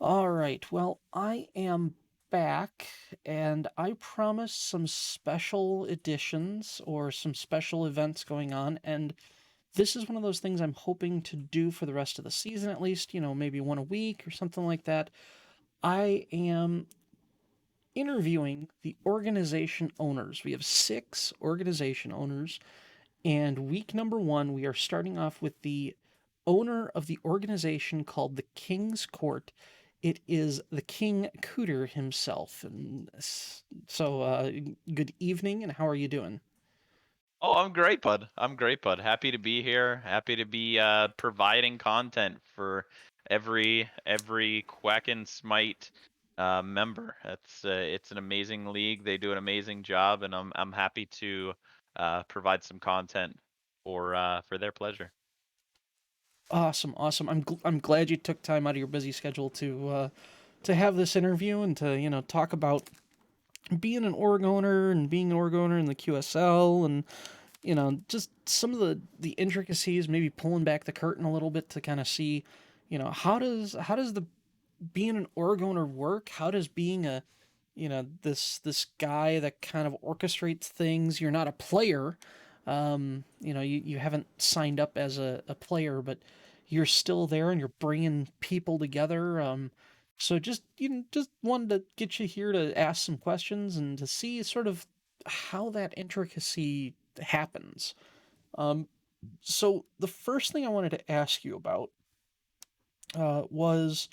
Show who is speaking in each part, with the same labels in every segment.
Speaker 1: All right. Well, I am back, and I promised some special editions or some special events going on, and this is one of those things I'm hoping to do for the rest of the season at least, maybe one a week or something like that. I am interviewing the organization owners. We have 6 organization owners, and week number 1, we are starting off with the owner of the organization called the King's Court. It is the King Cooter himself. And good evening, and how are you doing?
Speaker 2: Oh, I'm great, bud. I'm great, bud. Happy to be here. Happy to be providing content for every Quack and Smite member. It's an amazing league. They do an amazing job, and I'm happy to provide some content for their pleasure.
Speaker 1: Awesome, awesome. I'm glad you took time out of your busy schedule to have this interview and to talk about being an org owner and being an org owner in the QSL and just some of the intricacies, maybe pulling back the curtain a little bit to kind of see, how does the being an org owner work? How does being a this guy that kind of orchestrates things? You're not a player, you haven't signed up as a player, but you're still there and you're bringing people together. So just wanted to get you here to ask some questions and to see sort of how that intricacy happens. Um, so the first thing I wanted to ask you about was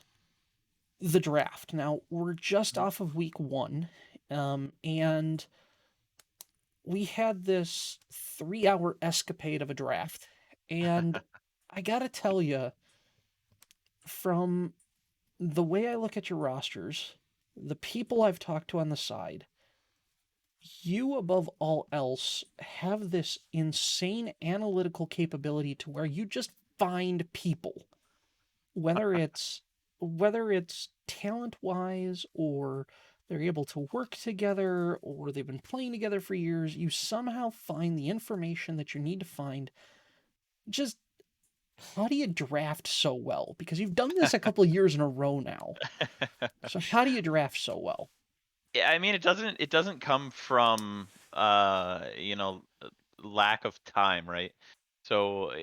Speaker 1: the draft. Now we're just off of week 1, and we had this 3-hour escapade of a draft, and I gotta tell you, from the way I look at your rosters, the people I've talked to on the side, you above all else have this insane analytical capability to where you just find people, whether it's whether it's talent wise or they're able to work together or they've been playing together for years, you somehow find the information that you need to find. Just how do you draft so well? Because you've done this a couple of years in a row now. So how do you draft so well?
Speaker 2: Yeah, I mean it doesn't come from lack of time, right? So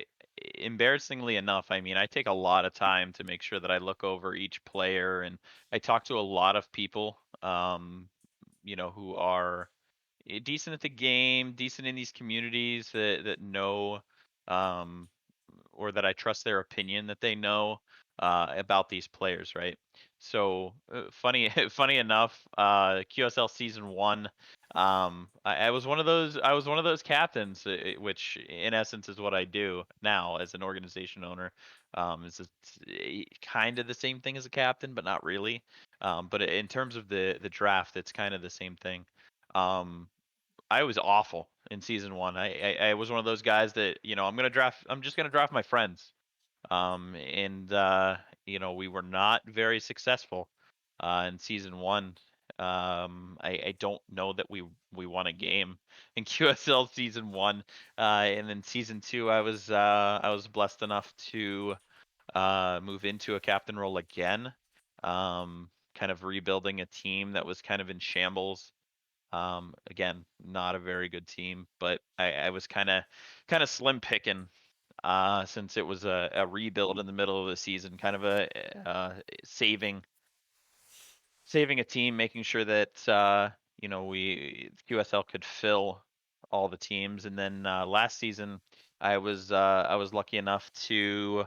Speaker 2: embarrassingly enough, I mean I take a lot of time to make sure that I look over each player, and I talk to a lot of people who are decent at the game, decent in these communities that know um or that I trust their opinion that they know about these players, right? So funny, funny enough, QSL season 1, I was one of those. I was one of those captains, which in essence is what I do now as an organization owner. It's kind of the same thing as a captain, but not really. But in terms of the draft, it's kind of the same thing. Um, I was awful in season 1. I was one of those guys that I'm just gonna draft my friends. And we were not very successful in season 1. I don't know that we won a game in QSL season 1. And then season 2, I was blessed enough to move into a captain role again. Kind of rebuilding a team that was kind of in shambles. Again, not a very good team, but I was kind of slim picking since it was a rebuild in the middle of the season, kind of a saving a team, making sure that we QSL could fill all the teams. And then last season, I was lucky enough to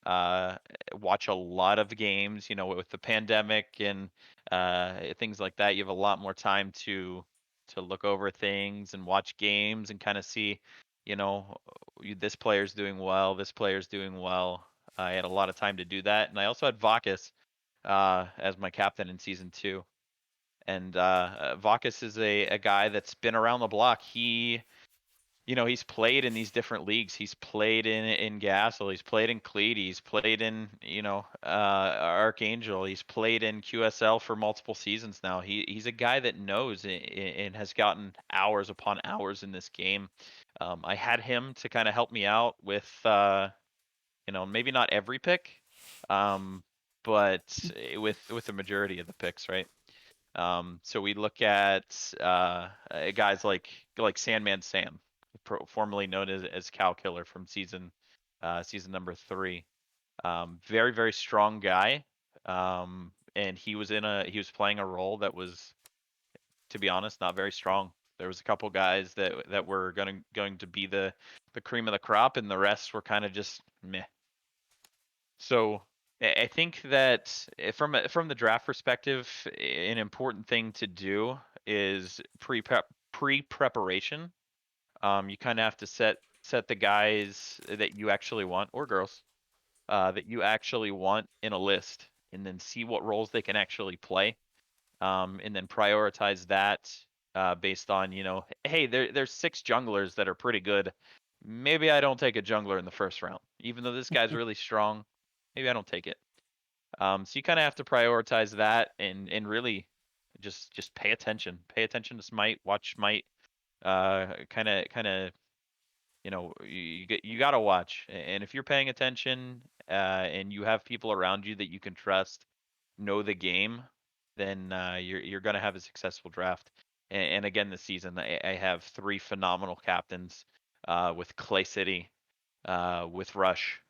Speaker 2: uh, watch a lot of games. With the pandemic and things like that, you have a lot more time to look over things and watch games and kind of see, you know, this player's doing well, this player's doing well. I had a lot of time to do that, and I also had Vakis as my captain in season 2. And Vakis is a guy that's been around the block. He's played in these different leagues. He's played in Gassel. He's played in Cleat. He's played in Archangel. He's played in QSL for multiple seasons now. He's a guy that knows and has gotten hours upon hours in this game. I had him to kind of help me out with maybe not every pick, um, but with the majority of the picks, right? So we look at guys like Sandman Sam, formerly known as Cow Killer from season number 3. Very very strong guy, and he was playing a role that was, to be honest, not very strong. There was a couple guys that were going to be the cream of the crop, and the rest were kind of just meh. So I think that from the draft perspective, an important thing to do is pre-preparation. You kind of have to set the guys that you actually want, or girls, that you actually want in a list, and then see what roles they can actually play, and then prioritize that based on, hey, there's 6 junglers that are pretty good. Maybe I don't take a jungler in the first round, even though this guy's really strong. Maybe I don't take it. So you kind of have to prioritize that, and really just pay attention. Pay attention to Smite. Watch Smite. Kind of you gotta watch, and if you're paying attention, and you have people around you that you can trust, know the game, then you're gonna have a successful draft. And again, this season I have 3 phenomenal captains, with Clay City, with Rush,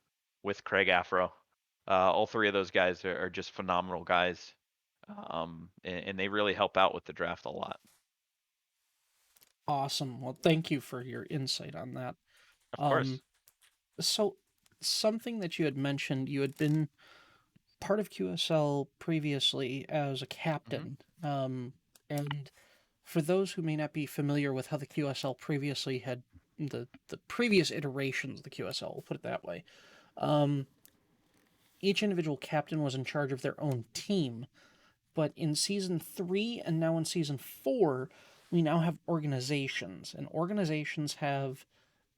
Speaker 2: with Craig Afro. All 3 of those guys are just phenomenal guys, and they really help out with the draft a lot.
Speaker 1: Awesome. Well, thank you for your insight on that.
Speaker 2: Of
Speaker 1: Um,
Speaker 2: course.
Speaker 1: so something that you had mentioned, you had been part of QSL previously as a
Speaker 2: Hmm.
Speaker 1: captain. And for those who may not be familiar with how the QSL previously had the previous iterations of the QSL, we'll put it that way. Um, each individual captain was in charge of their own team, but in season 3 and now in season 4, we now have organizations, and organizations have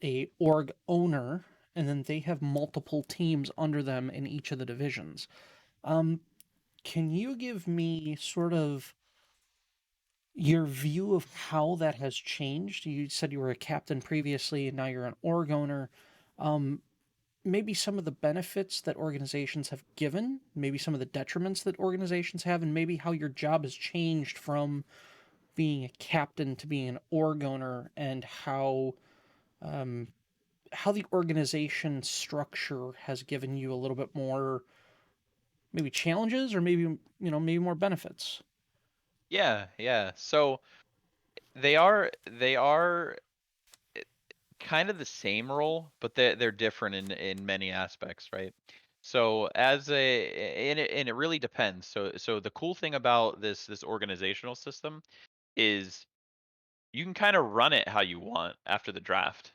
Speaker 1: a org owner, and then they have multiple teams under them in each of the divisions. Um, can you give me sort of your view of how that has changed? You said you were a captain previously, and now you're an org owner. Um, Maybe some of the benefits that organizations have given, maybe some of the detriments that organizations have, and maybe how your job has changed from being a captain to being an org owner, and um, how the organization structure has given you a little bit more, maybe challenges, or maybe maybe more benefits.
Speaker 2: Yeah, yeah. So they are kind of the same role, but they're different in many aspects, right? So and it really depends. So the cool thing about this organizational system is you can kind of run it how you want after the draft.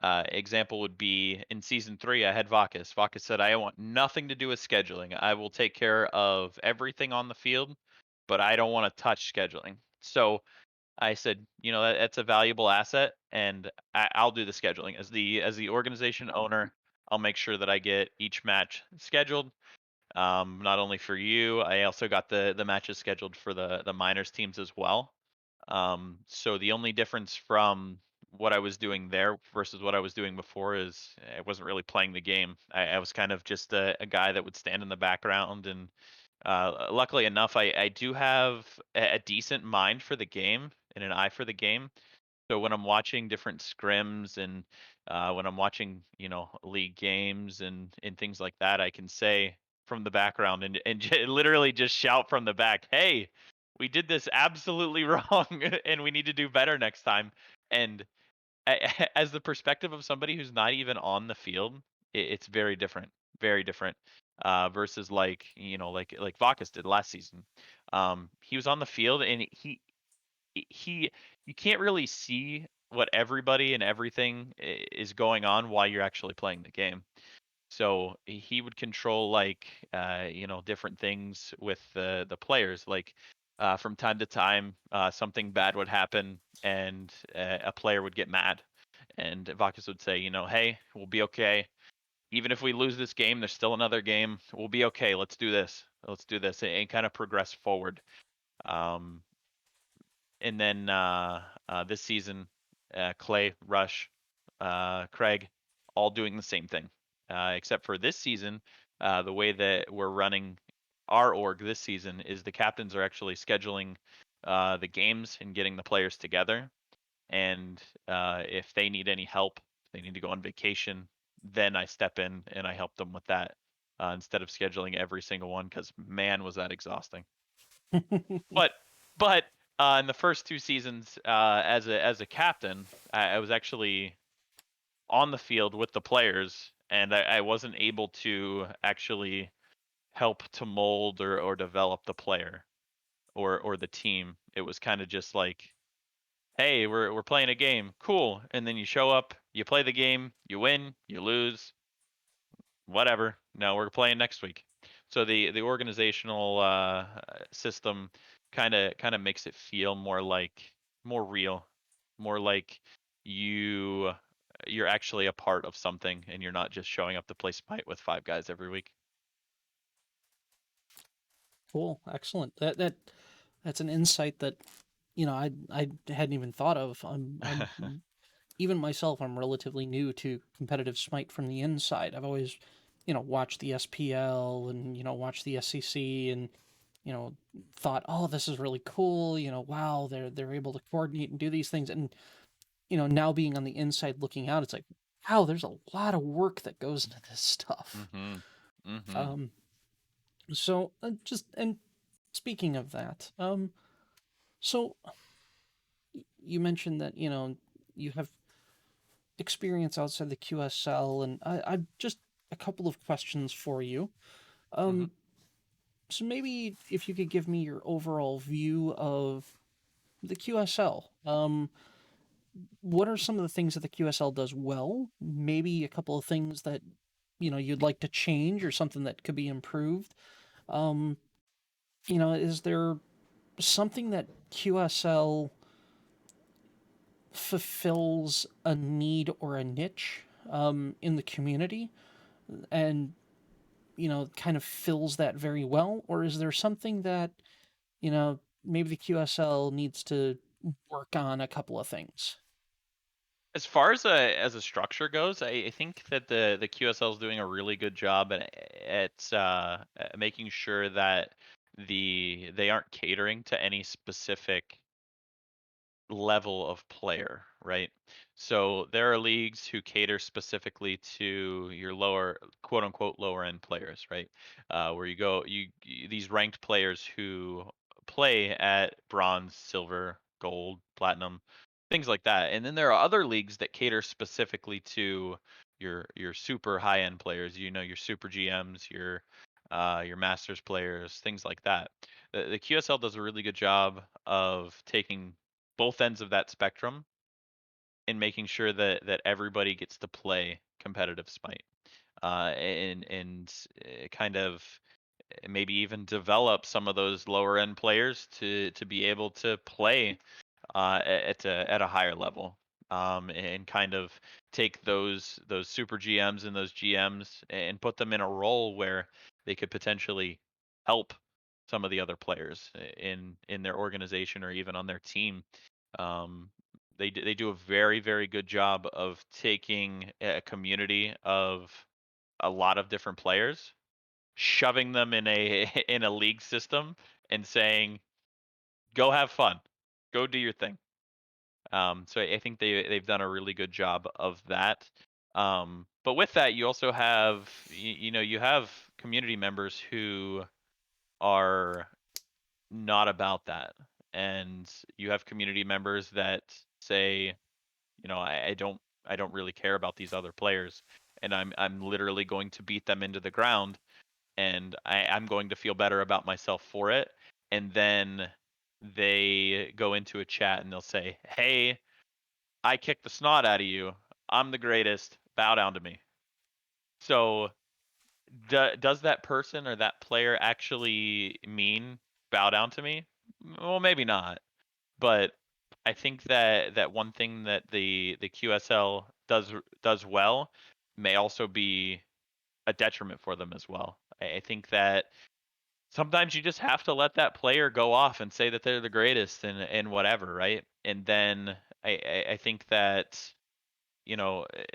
Speaker 2: Example would be in season 3, I had Vakis. Vakis said, I want nothing to do with scheduling. I will take care of everything on the field, but I don't want to touch scheduling. So I said, that's a valuable asset, and I'll do the scheduling as the organization owner. I'll make sure that I get each match scheduled. Not only for you, I also got the matches scheduled for the minors teams as well. So the only difference from what I was doing there versus what I was doing before is I wasn't really playing the game. I was kind of just a guy that would stand in the background, and luckily enough, I do have a decent mind for the game and an eye for the game. So when I'm watching different scrims, and when I'm watching, league games and things like that, I can say from the background, and literally just shout from the back, "Hey, we did this absolutely wrong, and we need to do better next time." And as the perspective of somebody who's not even on the field, it's very different. Versus like like Vakas did last season. He was on the field, and he you can't really see what everybody and everything is going on while you're actually playing the game. So he would control like different things with the players. Like from time to time, something bad would happen, and a player would get mad, and Vakas would say, hey, we'll be okay. Even if we lose this game, there's still another game. We'll be okay. Let's do this. Let's do this, and kind of progress forward. Um, and then this season, Clay, Rush, Craig, all doing the same thing. Except for this season, the way that we're running our org this season is the captains are actually scheduling the games and getting the players together. And if they need any help, if they need to go on vacation, then I step in and I help them with that instead of scheduling every single one, because man, was that exhausting. But but in the first 2 seasons, as a captain, I was actually on the field with the players, and I wasn't able to actually help to mold or develop the player or the team. It was kind of just like, hey, we're playing a game, cool, and then you show up, you play the game, you win, you lose, whatever. Now we're playing next week. So the organizational system kind of makes it feel more real, more like you you're actually a part of something, and you're not just showing up to play Smite with 5 guys every week.
Speaker 1: Cool, excellent. That's an insight that I hadn't even thought of. I'm even myself, I'm relatively new to competitive Smite from the inside. I've always, watched the SPL and watched the SCC and you know thought, oh, this is really cool. Wow, they're able to coordinate and do these things. And now being on the inside looking out, it's like, wow, there's a lot of work that goes into this stuff.
Speaker 2: Mhm. Mhm.
Speaker 1: Um, so just and speaking of that, so you mentioned that you have experience outside the QSL, and I've just a couple of questions for you.
Speaker 2: Mhm.
Speaker 1: Um, so maybe if you could give me your overall view of the QSL. What are some of the things that the QSL does well? Maybe a couple of things that you'd like to change or something that could be improved. Um, is there something that QSL fulfills a need or a niche in the community and kind of fills that very well, or is there something that maybe the QSL needs to work on a couple of things?
Speaker 2: As far as a structure goes, I think that the QSL is doing a really good job at making sure that they aren't catering to any specific level of player, right? So there are leagues who cater specifically to your lower, quote unquote, lower end players, right? Where these ranked players who play at bronze, silver, gold, platinum, things like that. And then there are other leagues that cater specifically to your super high end players. Your super GMs, your masters players, things like that. The QSL does a really good job of taking both ends of that spectrum and making sure that everybody gets to play competitive Smite, and kind of maybe even develop some of those lower end players to be able to play at a higher level, and kind of take those super GMs and those GMs and put them in a role where they could potentially help some of the other players in their organization or even on their team. um, they do a very, very good job of taking a community of a lot of different players, shoving them in a in a league system, and saying, "Go have fun, go do your thing." So I think they've done a really good job of that. But with that, you also have you have community members who are not about that, and you have community members that say, I don't really care about these other players, and I'm literally going to beat them into the ground, and I'm going to feel better about myself for it. And then they go into a chat and they'll say, "Hey, I kicked the snot out of you. I'm the greatest. Bow down to me." So, does that person or that player actually mean bow down to me? Well, maybe not. But I think that one thing that the QSL does well may also be a detriment for them as well. I think that sometimes you just have to let that player go off and say that they're the greatest and whatever, right? And then I think that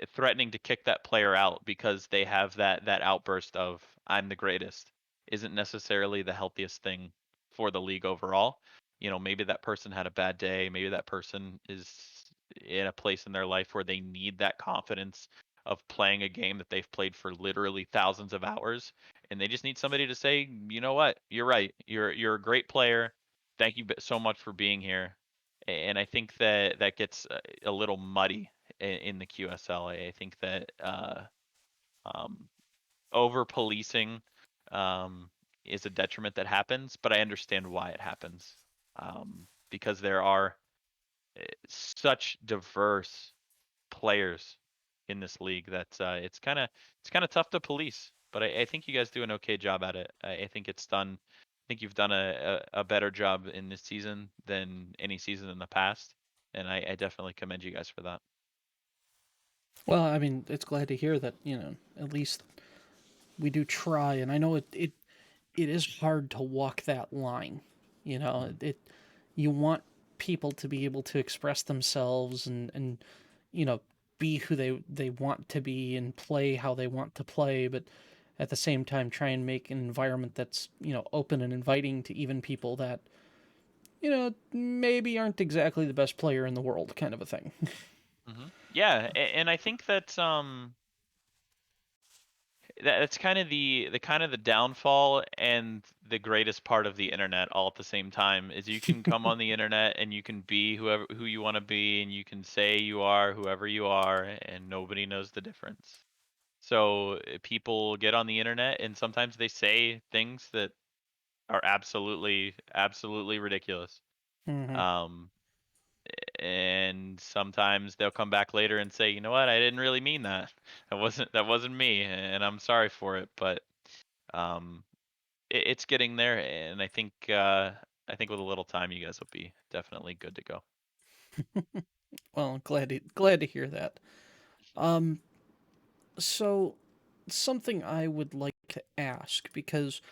Speaker 2: threatening to kick that player out because they have that outburst of I'm the greatest isn't necessarily the healthiest thing for the league overall. Maybe that person had a bad day, maybe that person is in a place in their life where they need that confidence of playing a game that they've played for literally thousands of hours, and they just need somebody to say, "You know what? You're right. You're a great player. Thank you so much for being here." And I think that gets a little muddy in the QSL. I think that um, over policing is a detriment that happens, but I understand why it happens, because there are such diverse players in this league that it's kind of tough to police. But I think you guys do an okay job at it. I think it's done. I think you've done a better job in this season than any season in the past, and I definitely commend you guys for that.
Speaker 1: Well, I mean, it's glad to hear that, at least we do try. And I know it is hard to walk that line.
Speaker 2: Mhm.
Speaker 1: You want people to be able to express themselves and you know, be who they want to be and play how they want to play, but at the same time try and make an environment that's, open and inviting to even people that, maybe aren't exactly the best player in the world kind of a thing.
Speaker 2: Yeah, and I think that's kind of the downfall and the greatest part of the internet all at the same time is you can come on the internet and you can be who you want to be, and you can say you are whoever you are, and nobody knows the difference. So people get on the internet and sometimes they say things that are absolutely ridiculous.
Speaker 1: Hmm.
Speaker 2: Um, and sometimes they'll come back later and say, you know what, I didn't really mean that. That wasn't me, and I'm sorry for it. But um, it's getting there, and I think with a little time, you guys will be definitely good to go.
Speaker 1: Well, glad to hear that. Um, so something I would like to ask, because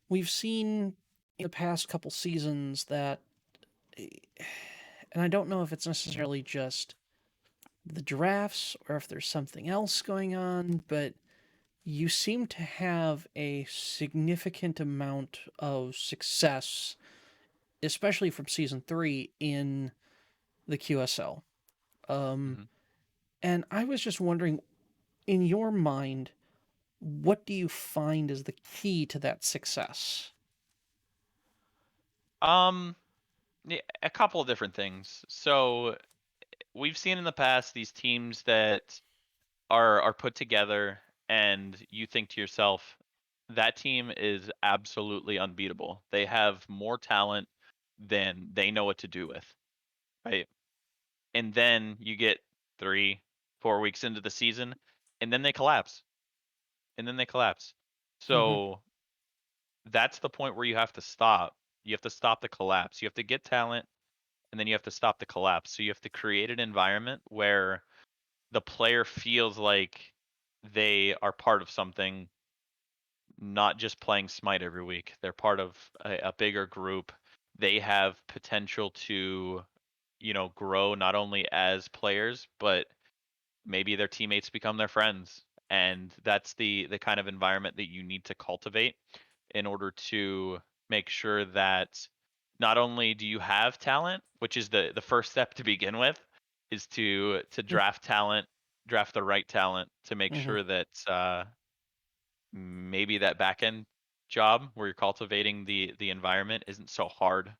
Speaker 1: we've seen in the past couple seasons that, and I don't know if it's necessarily just the drafts or if there's something else going on, but you seem to have a significant amount of success, especially from season 3 in the QSL. Um,
Speaker 2: hmm
Speaker 1: and I was just wondering, in your mind, what do you find is the key to that success?
Speaker 2: Um, yeah, a couple of different things. So we've seen in the past these teams that are put together, and you think to yourself, that team is absolutely unbeatable. They have more talent than they know what to do with, right? And then you get 3, 4 weeks into the season, and then they collapse, and then they collapse.
Speaker 1: Mm-hmm.
Speaker 2: So that's the point where you have to stop. You have to stop the collapse. You have to get talent, and then you have to stop the collapse. So you have to create an environment where the player feels like they are part of something, not just playing Smite every week. They're part of a bigger group. They have potential to, grow not only as players, but maybe their teammates become their friends. And that's the kind of environment that you need to cultivate in order to make sure that not only do you have talent, which is the first step to begin with, is to draft talent, draft the right talent to make
Speaker 1: Mm-hmm.
Speaker 2: sure that maybe that back end job where you're cultivating the environment isn't so hard,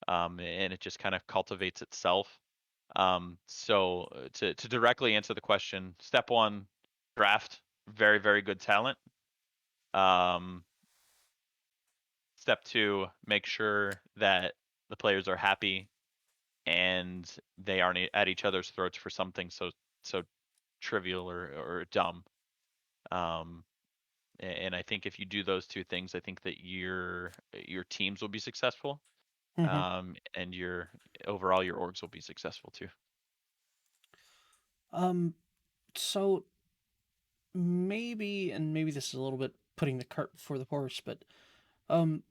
Speaker 2: and it just kind of cultivates itself. So to directly answer the question, step one, draft very good talent. Um, Step two, make sure that the players are happy and they aren't at each other's throats for something so trivial or dumb. Um, and I think if you do those two things, I think that your teams will be successful,
Speaker 1: Mm-hmm.
Speaker 2: and your overall your orgs will be successful too.
Speaker 1: Um, so maybe this is a little bit putting the cart before the horse, but um,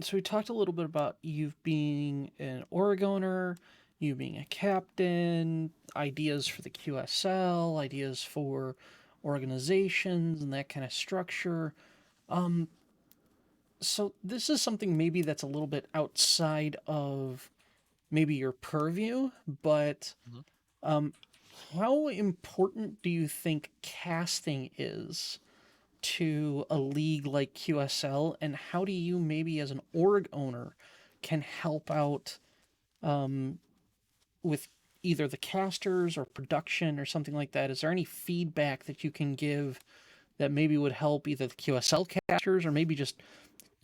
Speaker 1: so we talked a little bit about you being an Oregoner you being a captain, ideas for the QSL, ideas for organizations and that kind of structure. Um, so this is something maybe that's a little bit outside of maybe your purview, but
Speaker 2: Mhm.
Speaker 1: um, how important do you think casting is to a league like QSL, and how do you maybe as an org owner can help out um, with either the casters or production or something like that? Is there any feedback that you can give that maybe would help either the QSL casters or maybe just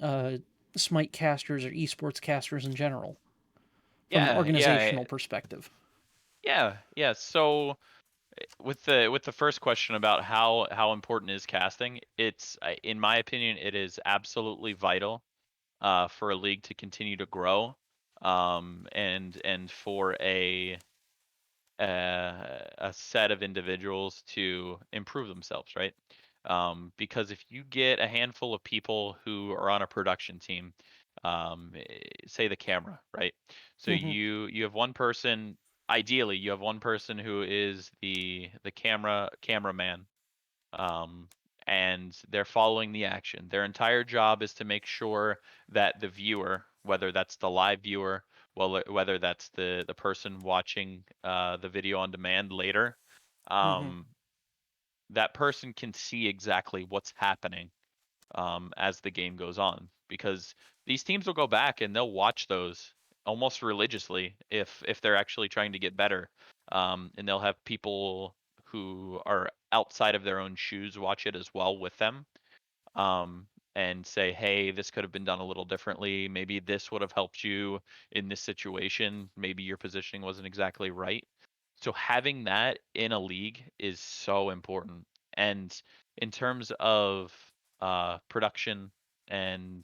Speaker 1: uh, Smite casters or esports casters in general from an
Speaker 2: Yeah, yeah,
Speaker 1: organizational perspective?
Speaker 2: yeah. So with the first question about how important is casting, in my opinion, it is absolutely vital for a league to continue to grow, and for a set of individuals to improve themselves, right? Because if you get a handful of people who are on a production team, say the camera, right? So
Speaker 1: Mm-hmm.
Speaker 2: you have one person. Ideally, you have one person who is the cameraman, um, and they're following the action. Their entire job is to make sure that the viewer, whether that's the live viewer, well, whether that's the person watching the video on demand later,
Speaker 1: Mm-hmm.
Speaker 2: um, that person can see exactly what's happening as the game goes on. Because these teams will go back and they'll watch those almost religiously if they're actually trying to get better, and they'll have people who are outside of their own shoes watch it as well with them, um, and say, hey, this could have been done a little differently. Maybe this would have helped you in this situation. Maybe your positioning wasn't exactly right. So having that in a league is so important. And in terms of production and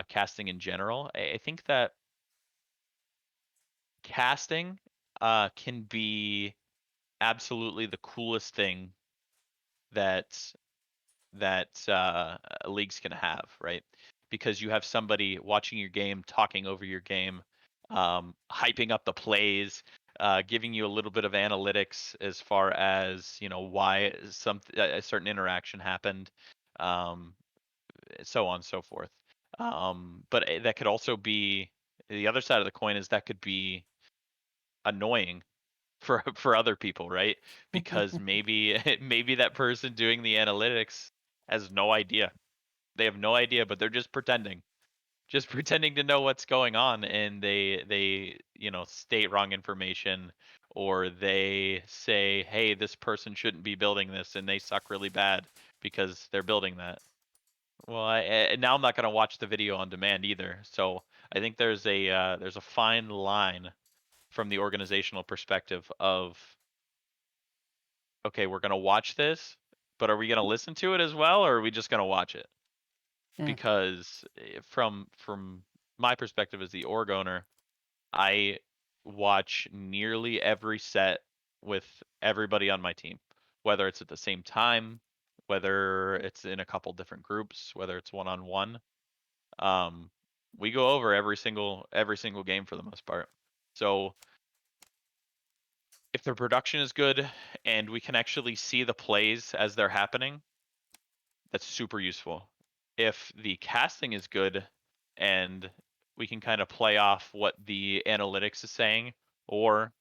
Speaker 2: casting in general, I think that casting can be absolutely the coolest thing that leagues can have, right? Because you have somebody watching your game, talking over your game, hyping up the plays, giving you a little bit of analytics as far as why a certain interaction happened, um, so on and so forth. But that could also be the other side of the coin is that could be annoying for other people, right? Because maybe maybe that person doing the analytics has no idea. They have no idea, but they're just pretending to know what's going on, and they state wrong information, or they say, hey, this person shouldn't be building this, and they suck really bad because they're building that. Well, and now I'm not going to watch the video on demand either. So I think there's a fine line from the organizational perspective of, okay, we're going to watch this, but are we going to listen to it as well, or are we just going to watch it?
Speaker 1: Mm.
Speaker 2: Because from my perspective as the org owner, I watch nearly every set with everybody on my team, whether it's at the same time, whether it's in a couple different groups, whether it's one on one. Um, we go over every single game for the most part. So if the production is good and we can actually see the plays as they're happening, that's super useful. If the casting is good and we can kind of play off what the analytics is saying, or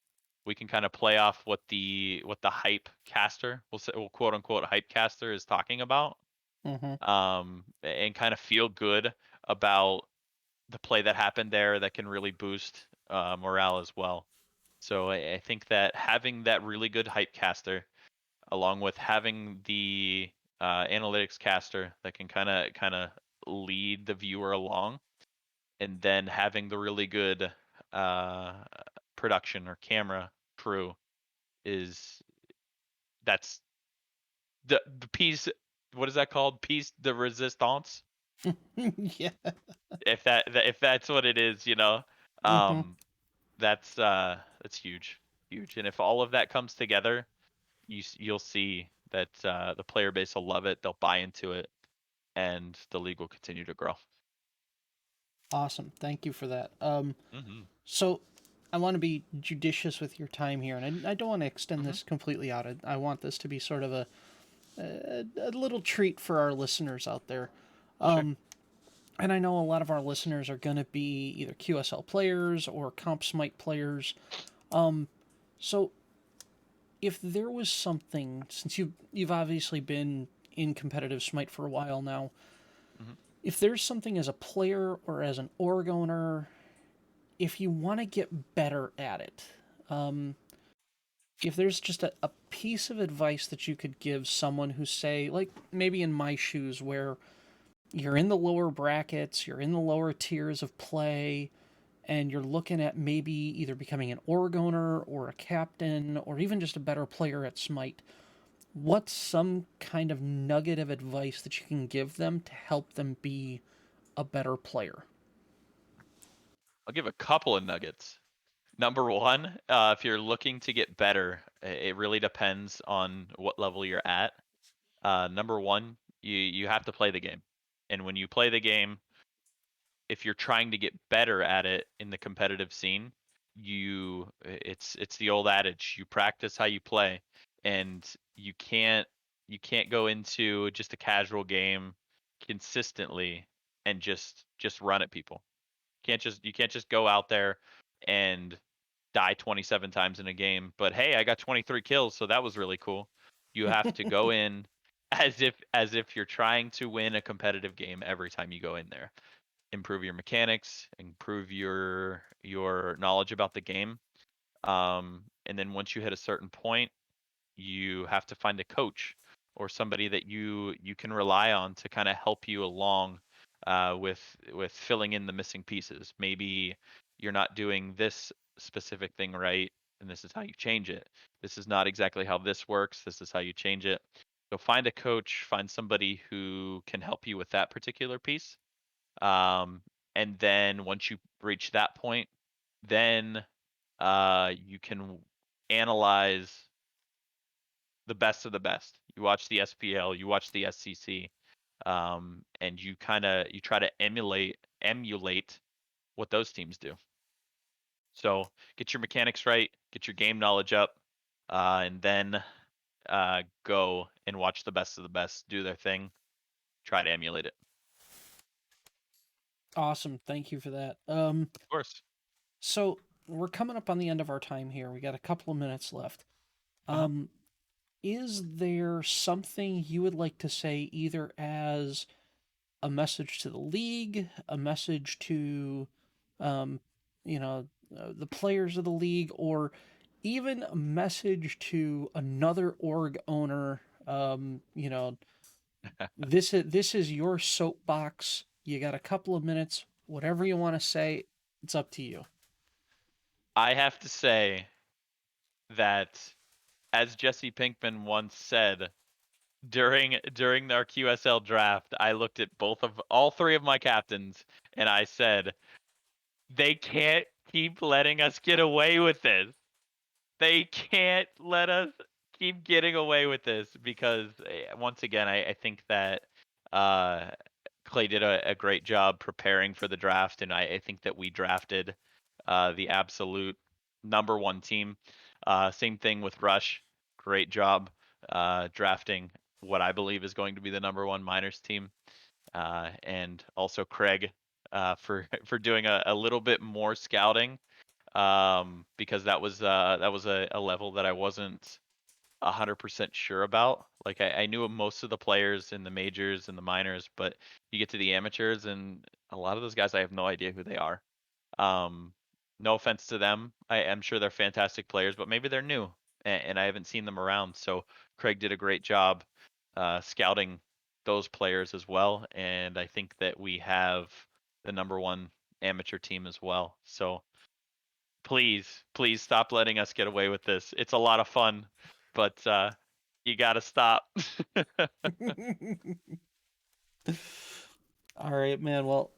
Speaker 2: we can kind of play off what the hype caster, we'll quote unquote hype caster is talking about,
Speaker 1: Mm-hmm.
Speaker 2: and kind of feel good about the play that happened there, that can really boost morale as well. So I think that having that really good hype caster, along with having the analytics caster that can kind of lead the viewer along, and then having the really good uh, production or camera crew, is that's the piece. What is that called? Piece de resistance.
Speaker 1: Yeah.
Speaker 2: If that's what it is,
Speaker 1: Mm-hmm.
Speaker 2: um, that's huge, huge. And if all of that comes together, you'll see that the player base will love it. They'll buy into it, and the league will continue to grow.
Speaker 1: Awesome. Thank you for that.
Speaker 2: Hmm.
Speaker 1: So I want to be judicious with your time here, and I don't want to extend
Speaker 2: Hmm.
Speaker 1: this completely out. I want this to be sort of a little treat for our listeners out there.
Speaker 2: Sure.
Speaker 1: And I know a lot of our listeners are going to be either QSL players or Comp Smite players. So if there was something, since you've obviously been in competitive Smite for a while now,
Speaker 2: Hmm.
Speaker 1: if there's something as a player or as an org owner, if you want to get better at it, if there's just a piece of advice that you could give someone who, say, like maybe in my shoes, where you're in the lower brackets, you're in the lower tiers of play, and you're looking at maybe either becoming an org owner or a captain or even just a better player at Smite, what's some kind of nugget of advice that you can give them to help them be a better player?
Speaker 2: I'll give a couple of nuggets. Number one, if you're looking to get better, it really depends on what level you're at. Number one, you have to play the game, and when you play the game, if you're trying to get better at it in the competitive scene, it's the old adage, you practice how you play, and you can't go into just a casual game consistently and just run at people. You can't just go out there and die 27 times in a game, but hey, I got 23 kills, so that was really cool. You have to go in as if you're trying to win a competitive game every time you go in there. Improve your mechanics, improve your knowledge about the game. And then once you hit a certain point, you have to find a coach or somebody that you can rely on to kind of help you along with filling in the missing pieces. Maybe you're not doing this specific thing right, and this is how you change it. This is not exactly how this works. This is how you change it. So find a coach, find somebody who can help you with that particular piece. Um, and then once you reach that point, then you can analyze the best of the best. You watch the SPL, you watch the SCC, and you try to emulate what those teams do. So get your mechanics right, get your game knowledge up, and then go and watch the best of the best do their thing. Try to emulate it.
Speaker 1: Awesome, thank you for that.
Speaker 2: Of course.
Speaker 1: So we're coming up on the end of our time here. We got a couple of minutes left.
Speaker 2: Uh-huh.
Speaker 1: Um, is there something you would like to say, either as a message to the league, a message to, um, you know, the players of the league, or even a message to another org owner? This is your soapbox. You got a couple of minutes. Whatever you want to say, it's up to you.
Speaker 2: I have to say that, as Jesse Pinkman once said, during our QSL draft, I looked at all three of my captains and I said, they can't keep letting us get away with this. They can't let us keep getting away with this because once again, I think that uh, Clay did a great job preparing for the draft, and I think that we drafted the absolute number one team. Same thing with Rush. Great job drafting what I believe is going to be the number one minors team, and also Craig for for doing a little bit more scouting, because that was a level that I wasn't 100% sure about. Like I knew most of the players in the majors and the minors, but you get to the amateurs and a lot of those guys I have no idea who they are. Um, no offense to them. I am sure they're fantastic players, but maybe they're new and I haven't seen them around. So Craig did a great job scouting those players as well, and I think that we have the number one amateur team as well. So please, please stop letting us get away with this. It's a lot of fun, but you got to stop.
Speaker 1: All right, man. Well,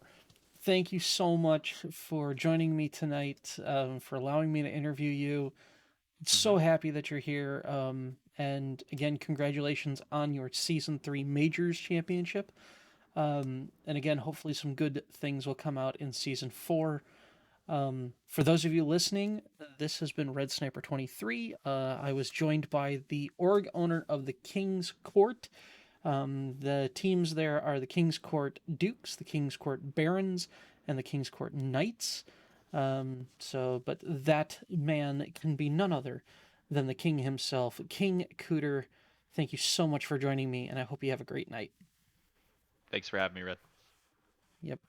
Speaker 1: thank you so much for joining me tonight, for allowing me to interview you. So
Speaker 2: Hmm.
Speaker 1: happy that you're here. And again, congratulations on your season 3 majors championship. And again, hopefully some good things will come out in season 4. For those of you listening, this has been Redsniper 23. I was joined by the org owner of the King's Court. The teams there are the King's Court Dukes, the King's Court Barons, and the King's Court Knights. But that man can be none other than the king himself, King Cooter. Thank you so much for joining me, and I hope you have a great night.
Speaker 2: Thanks for having me, Red.
Speaker 1: Yep.